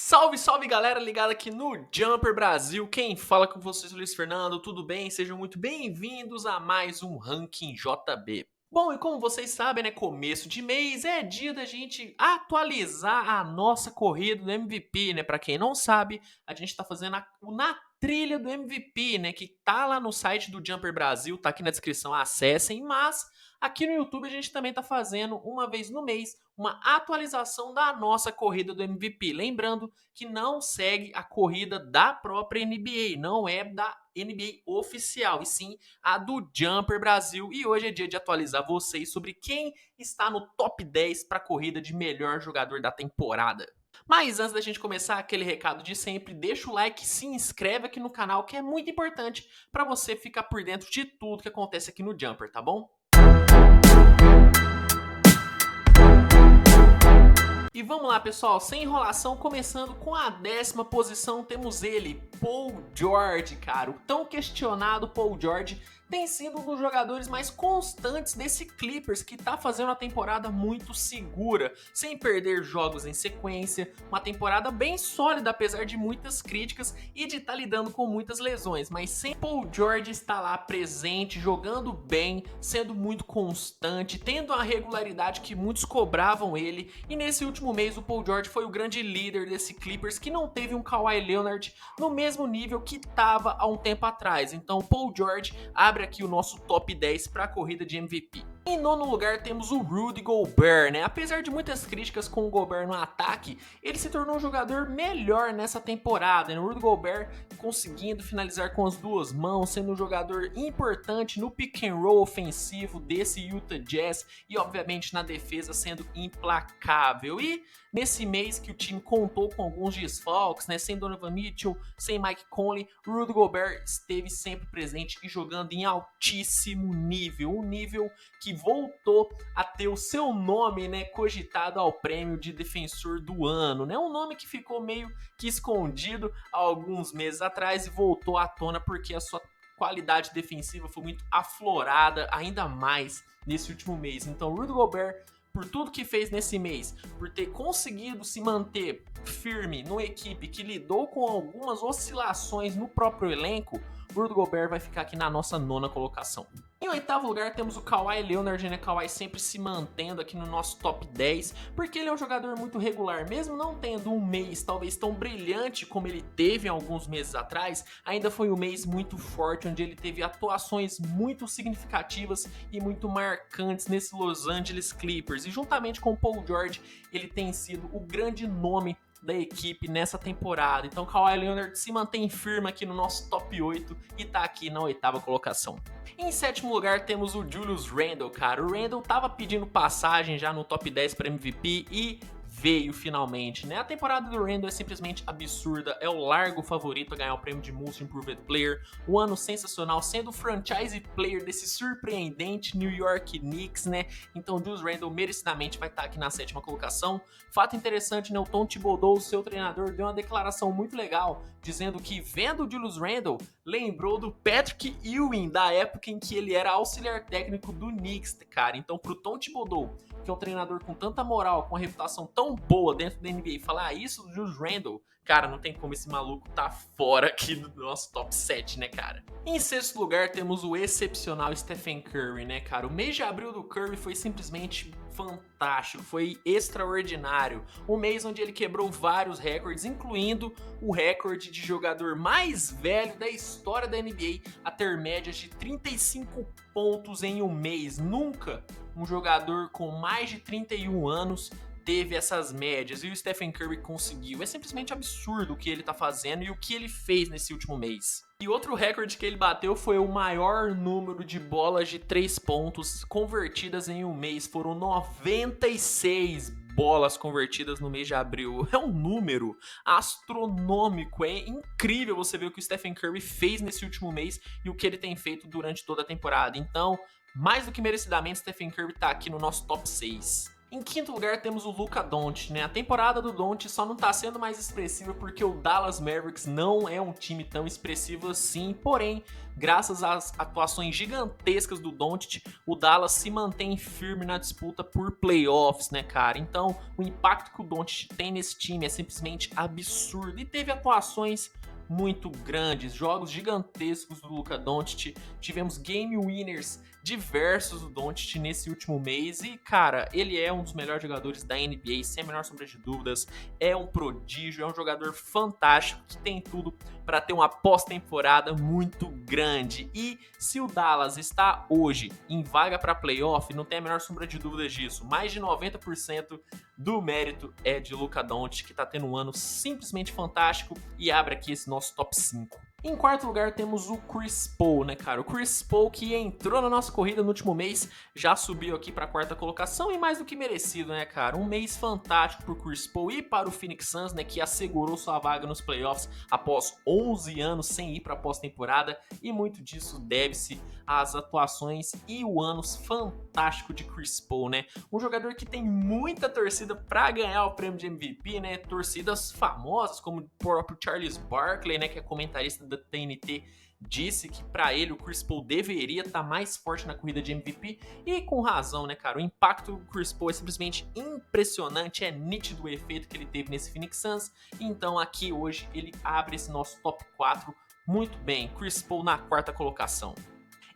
Salve, salve galera ligada aqui no Jumper Brasil, quem fala com vocês é o Luiz Fernando, tudo bem? Sejam muito bem-vindos a mais um Ranking JB. Bom, e como vocês sabem, né, começo de mês é dia da gente atualizar a nossa corrida do MVP, né? Pra quem não sabe, a gente tá fazendo na trilha do MVP, né, que tá lá no site do Jumper Brasil, tá aqui na descrição, acessem, mas aqui no YouTube a gente também tá fazendo uma vez no mês uma atualização da nossa corrida do MVP. Lembrando que não segue a corrida da própria NBA, não é da NBA oficial, e sim a do Jumper Brasil. E hoje é dia de atualizar vocês sobre quem está no top 10 para a corrida de melhor jogador da temporada. Mas antes da gente começar, aquele recado de sempre, deixa o like, se inscreve aqui no canal, que é muito importante para você ficar por dentro de tudo que acontece aqui no Jumper, tá bom? E vamos lá, pessoal, sem enrolação, começando com a 10ª posição, temos ele, Paul George, cara. O tão questionado Paul George tem sido um dos jogadores mais constantes desse Clippers, que tá fazendo uma temporada muito segura, sem perder jogos em sequência, uma temporada bem sólida, apesar de muitas críticas e de estar lidando com muitas lesões, mas sem Paul George estar lá presente, jogando bem, sendo muito constante, tendo a regularidade que muitos cobravam ele, e nesse último mês o Paul George foi o grande líder desse Clippers, que não teve um Kawhi Leonard no mesmo nível que estava há um tempo atrás. Então Paul George abre aqui o nosso top 10 para a corrida de MVP. Em nono lugar temos o Rudy Gobert, né? Apesar de muitas críticas com o Gobert no ataque, ele se tornou um jogador melhor nessa temporada, né? O Rudy Gobert conseguindo finalizar com as duas mãos, sendo um jogador importante no pick and roll ofensivo desse Utah Jazz e obviamente na defesa sendo implacável. E nesse mês que o time contou com alguns desfalques, né? Sem Donovan Mitchell, sem Mike Conley, o Rudy Gobert esteve sempre presente e jogando em altíssimo nível, um nível que voltou a ter o seu nome, né, cogitado ao prêmio de defensor do ano, né? Um nome que ficou meio que escondido há alguns meses atrás e voltou à tona porque a sua qualidade defensiva foi muito aflorada ainda mais nesse último mês. Então, Rudy Gobert, por tudo que fez nesse mês, por ter conseguido se manter firme numa equipe que lidou com algumas oscilações no próprio elenco, Rudy Gobert vai ficar aqui na nossa 9ª colocação. Em 8º lugar temos o Kawhi Leonard, né? Kawhi sempre se mantendo aqui no nosso top 10, porque ele é um jogador muito regular, mesmo não tendo um mês talvez tão brilhante como ele teve alguns meses atrás, ainda foi um mês muito forte, onde ele teve atuações muito significativas e muito marcantes nesse Los Angeles Clippers, e juntamente com o Paul George, ele tem sido o grande nome da equipe nessa temporada. Então Kawhi Leonard se mantém firme aqui no nosso top 8 e tá aqui na 8ª colocação. Em 7º lugar temos o Julius Randle, cara. O Randle tava pedindo passagem já no top 10 para MVP e veio finalmente, né? A temporada do Randle é simplesmente absurda, é o largo favorito a ganhar o prêmio de Most Improved Player, um ano sensacional, sendo o franchise player desse surpreendente New York Knicks, né? Então Julius Randle merecidamente vai estar aqui na 7ª colocação. Fato interessante, né? O Tom Thibodeau, seu treinador, deu uma declaração muito legal, dizendo que vendo o Julius Randle, lembrou do Patrick Ewing, da época em que ele era auxiliar técnico do Knicks, cara. Então pro Tom Thibodeau, que é um treinador com tanta moral, com uma reputação tão boa dentro da NBA, falar isso do Julius Randle, cara, não tem como esse maluco tá fora aqui do nosso top 7, né, cara? Em 6º lugar temos o excepcional Stephen Curry, né, cara? O mês de abril do Curry foi simplesmente fantástico, foi extraordinário. Um mês onde ele quebrou vários recordes, incluindo o recorde de jogador mais velho da história da NBA a ter médias de 35 pontos em um mês. Nunca um jogador com mais de 31 anos teve essas médias, e o Stephen Curry conseguiu. É simplesmente absurdo o que ele tá fazendo e o que ele fez nesse último mês. E outro recorde que ele bateu foi o maior número de bolas de 3 pontos convertidas em um mês. Foram 96 bolas convertidas no mês de abril. É um número astronômico, é incrível você ver o que o Stephen Curry fez nesse último mês e o que ele tem feito durante toda a temporada. Então, mais do que merecidamente, Stephen Curry tá aqui no nosso top 6. Em quinto lugar temos o Luka Doncic, né? A temporada do Doncic só não tá sendo mais expressiva porque o Dallas Mavericks não é um time tão expressivo assim, porém, graças às atuações gigantescas do Doncic, o Dallas se mantém firme na disputa por playoffs, né, cara? Então, o impacto que o Doncic tem nesse time é simplesmente absurdo e teve atuações muito grandes, jogos gigantescos do Luka Doncic, tivemos game winners diversos do Doncic nesse último mês e, cara, ele é um dos melhores jogadores da NBA, sem a menor sombra de dúvidas, é um prodígio, é um jogador fantástico que tem tudo para ter uma pós-temporada muito grande. E se o Dallas está hoje em vaga para playoff, não tem a menor sombra de dúvidas disso, mais de 90% do mérito é de Luka Doncic, que tá tendo um ano simplesmente fantástico e abre aqui esse nosso top 5. Em quarto lugar temos o Chris Paul, né, cara? O Chris Paul que entrou na nossa corrida no último mês, já subiu aqui para a quarta colocação e mais do que merecido, né, cara? Um mês fantástico pro Chris Paul e para o Phoenix Suns, né, que assegurou sua vaga nos playoffs após 11 anos sem ir para a pós-temporada e muito disso deve-se às atuações e o ano fantástico de Chris Paul, né? Um jogador que tem muita torcida para ganhar o prêmio de MVP, né? Torcidas famosas como o próprio Charles Barkley, né, que é comentarista da TNT, disse que para ele o Chris Paul deveria estar mais forte na corrida de MVP e com razão, né, cara? O impacto do Chris Paul é simplesmente impressionante, é nítido o efeito que ele teve nesse Phoenix Suns. Então aqui hoje ele abre esse nosso top 4 muito bem. Chris Paul na quarta colocação.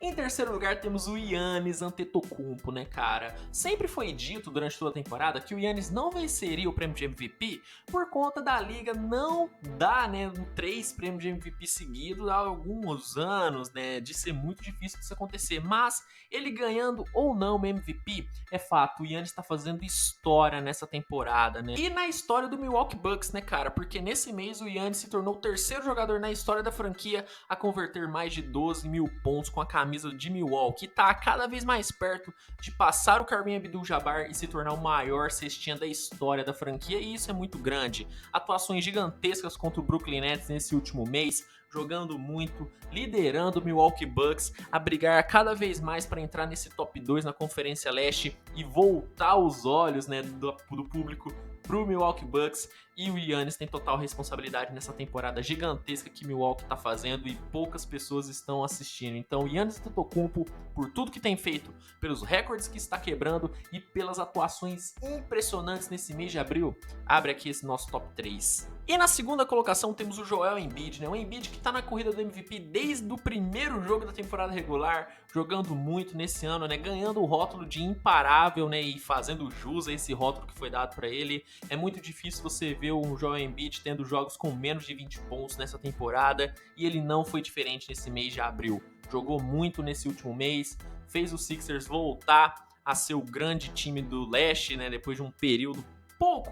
Em terceiro lugar temos o Giannis Antetokounmpo, né, cara? Sempre foi dito durante toda a temporada que o Giannis não venceria o prêmio de MVP por conta da liga não dar, né, 3 prêmios de MVP seguidos há alguns anos, né, de ser muito difícil isso acontecer. Mas ele ganhando ou não o MVP, é fato, o Giannis tá fazendo história nessa temporada, né? E na história do Milwaukee Bucks, né, cara? Porque nesse mês o Giannis se tornou o terceiro jogador na história da franquia a converter mais de 12 mil pontos com a camisa de Milwaukee, que tá cada vez mais perto de passar o Kareem Abdul-Jabbar e se tornar o maior cestinha da história da franquia, e isso é muito grande. Atuações gigantescas contra o Brooklyn Nets nesse último mês, jogando muito, liderando o Milwaukee Bucks a brigar cada vez mais para entrar nesse top 2 na Conferência Leste e voltar os olhos, né, do público pro Milwaukee Bucks. E o Giannis tem total responsabilidade nessa temporada gigantesca que Milwaukee tá fazendo e poucas pessoas estão assistindo. Então, Giannis Antetokounmpo, por tudo que tem feito, pelos recordes que está quebrando e pelas atuações impressionantes nesse mês de abril, abre aqui esse nosso top 3. E na segunda colocação temos o Joel Embiid, né? O Embiid que tá na corrida do MVP desde o primeiro jogo da temporada regular, jogando muito nesse ano, né? Ganhando o rótulo de imparável, né? E fazendo jus a esse rótulo que foi dado para ele. É muito difícil você ver o Joel Embiid tendo jogos com menos de 20 pontos nessa temporada e ele não foi diferente nesse mês de abril. Jogou muito nesse último mês, fez o Sixers voltar a ser o grande time do leste, né? Depois de um período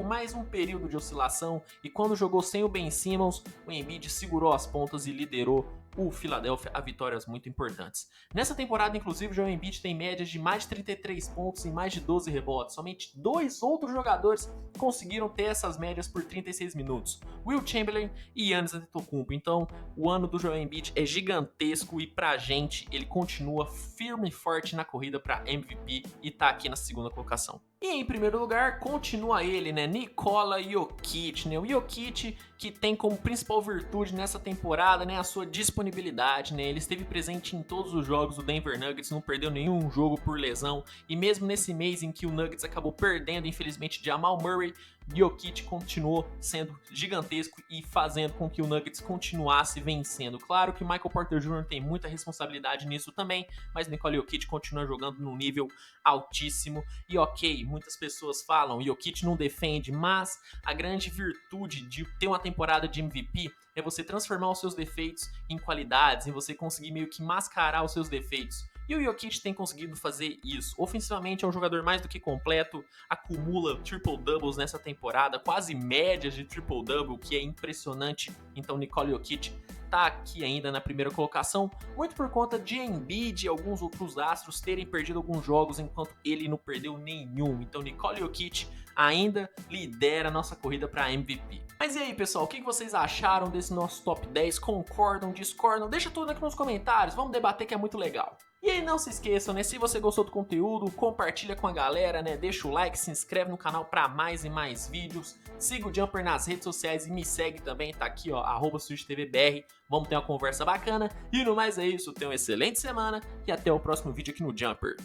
mais um período de oscilação, e quando jogou sem o Ben Simmons, o Embiid segurou as pontas e liderou o Philadelphia a vitórias muito importantes. Nessa temporada, inclusive, o Joel Embiid tem médias de mais de 33 pontos e mais de 12 rebotes. Somente 2 outros jogadores conseguiram ter essas médias por 36 minutos. Will Chamberlain e Giannis Antetokounmpo. Então, o ano do Joel Embiid é gigantesco e pra gente, ele continua firme e forte na corrida para MVP e tá aqui na segunda colocação. E em primeiro lugar, continua ele, né? Nikola Jokic, né? O Jokic que tem como principal virtude nessa temporada, né, a sua disponibilidade, né? Ele esteve presente em todos os jogos do Denver Nuggets, não perdeu nenhum jogo por lesão. E mesmo nesse mês em que o Nuggets acabou perdendo, infelizmente, Jamal Murray, Jokic continuou sendo gigantesco e fazendo com que o Nuggets continuasse vencendo. Claro que Michael Porter Jr. tem muita responsabilidade nisso também, mas Nikola Jokic continua jogando num nível altíssimo. E ok, muitas pessoas falam, Jokic não defende, mas a grande virtude de ter uma temporada de MVP é você transformar os seus defeitos em qualidades, em você conseguir meio que mascarar os seus defeitos. E o Jokic tem conseguido fazer isso. Ofensivamente é um jogador mais do que completo, acumula triple-doubles nessa temporada, quase médias de triple-double, que é impressionante. Então Nikola Jokic tá aqui ainda na primeira colocação, muito por conta de Embiid e alguns outros astros terem perdido alguns jogos, enquanto ele não perdeu nenhum. Então Nikola Jokic ainda lidera a nossa corrida para MVP. Mas e aí, pessoal, o que vocês acharam desse nosso top 10? Concordam, discordam? Deixa tudo aqui nos comentários, vamos debater que é muito legal. E aí não se esqueçam, né? Se você gostou do conteúdo, compartilha com a galera, né? Deixa o like, se inscreve no canal para mais e mais vídeos. Siga o Jumper nas redes sociais e me segue também, tá aqui, ó, @SwitchTVBR. Vamos ter uma conversa bacana. E no mais é isso, tenha uma excelente semana e até o próximo vídeo aqui no Jumper.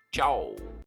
Tchau!